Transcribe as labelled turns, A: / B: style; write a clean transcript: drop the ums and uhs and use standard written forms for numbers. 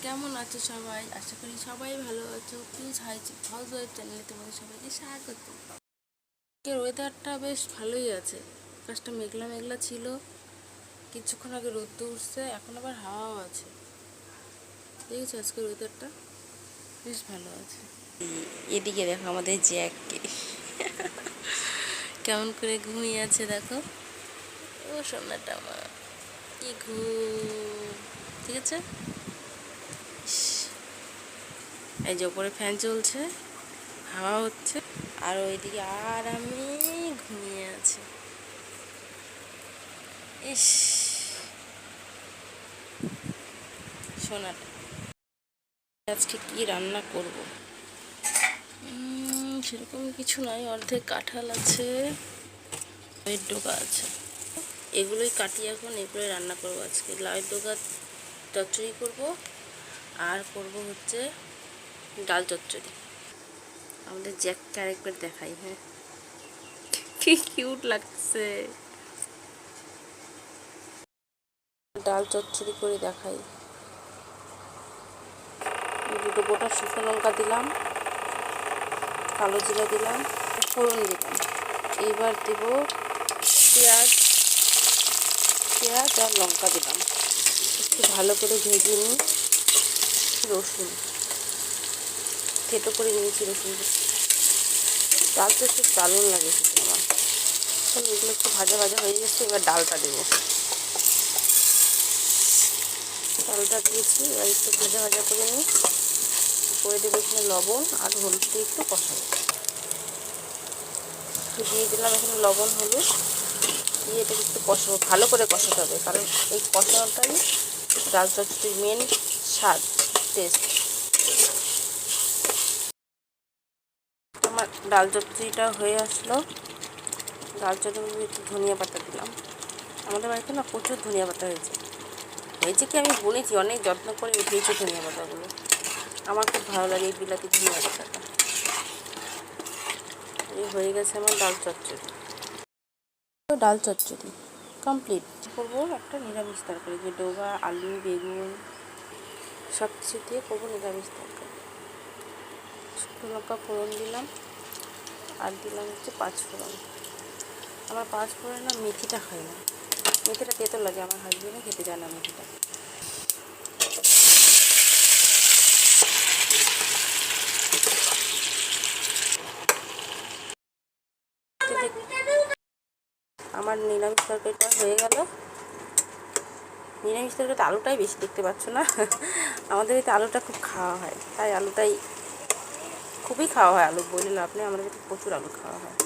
A: কেমন আছো সবাই? আশা করি সবাই ভালো আছো। প্লিজ হাউস ওয়াইফ চ্যানেলে তোমাদের সবাইকে স্বাগত। আজকের ওয়েদারটা বেশ ভালোই আছে। আকাশটা মেঘলা মেঘলা ছিল, কিছুক্ষণ আগে রোদ্দুর উঠছে, এখন আবার হাওয়াও আছে। দেখেছো আজকের ওয়েদারটা বেশ ভালো আছে। এদিকে দেখো আমাদের জ্যাককে কেমন করে ঘুমিয়ে আছে দেখো। ও সোনাটা আমার কি ঘুম, ঠিক আছে। এই যে উপরে ফ্যান চলছে, হাওয়া হচ্ছে, আর ওইদিকে আর আমি ঘুমিয়ে আছি। ইস সোনাটা, আজকে কি রান্না করব? সেরকম কিছু নয়, অর্ধেক কাঁঠাল আছে, লাউয়ের ডোকা আছে, এগুলোই কাটি এখন, এগুলোই রান্না করব আজকে। লাউয়ের ডোকা চচ্চড়ি করব, আর করব হচ্ছে ডাল চচ্চড়ি। আমাদের জ্যাককে আরেকবার দেখাই। হ্যাঁ, কি কিউট লাগছে। ডাল চচ্চড়ি করে দেখাই। দুটো গোটা শুকনো লঙ্কা দিলাম, কালো জিরা দিলাম, ফোড়ন দিলাম। এইবার দেব পেঁয়াজ আর লঙ্কা দিলাম, একটু ভালো করে ভেজে নিই। রসুন থেতো করে নিয়েছি, রসুন। ডাল তো একটু দারুণ লাগে খেতে আমার। এখন এগুলো একটু ভাজা ভাজা হয়ে গেছে, এবার ডালটা দেবো। ডালটা দিয়েছি, এবার একটু ভাজা ভাজা করে নিই। করে দেবো এখানে লবণ আর হলুদ দিয়ে একটু কষাবো। দিয়ে দিলাম এখানে লবণ হলুদ দিয়ে এটাকে একটু কষাবো, ভালো করে কষাতে হবে, কারণ এই কষানোটাই ডাল চচ্চড়ির মেন স্বাদ, টেস্ট। আমার ডাল চচ্চড়িটা হয়ে আসলো। ডাল চচ্চড়ির একটু ধনিয়া পাতা দিলাম। আমাদের বাড়িতে না প্রচুর ধনিয়া পাতা হয়েছে কি আমি বলেছি, অনেক যত্ন করে উঠিয়েছি ধনিয়া পাতাগুলো। আমার খুব ভালো লাগে এই বিলাতি ধনিয়া পাতাটা। এই হয়ে গেছে আমার ডাল চচ্চড়ি। ডাল চচ্চড়ি কমপ্লিট। করবো একটা নিরামিষ তরকারি, যে ডোবা, আলু, বেগুন সব কিছু দিয়ে করবো নিরামিষ তরকারি। শুকনো লঙ্কা ফোড়ন দিলাম, আর দিলাম হচ্ছে পাঁচফোড়ন। আমার পাঁচফোড়নে না মেথিটা হয় না, মেথিটা তেতো লাগে, আমার হাজবেন্ডও খেতে চায় না মেথিটা। আমার নিরামিষ তরকারিটা হয়ে গেল। নিরামিষ তরকারিতে আলুটাই বেশি, দেখতে পাচ্ছ না আমাদের এতে আলুটা খুব খাওয়া হয়, তাই আলুটাই খুবই খাওয়া হয়। আলু বললে লাভ নেই, আমাদের এতে প্রচুর আলু খাওয়া হয়।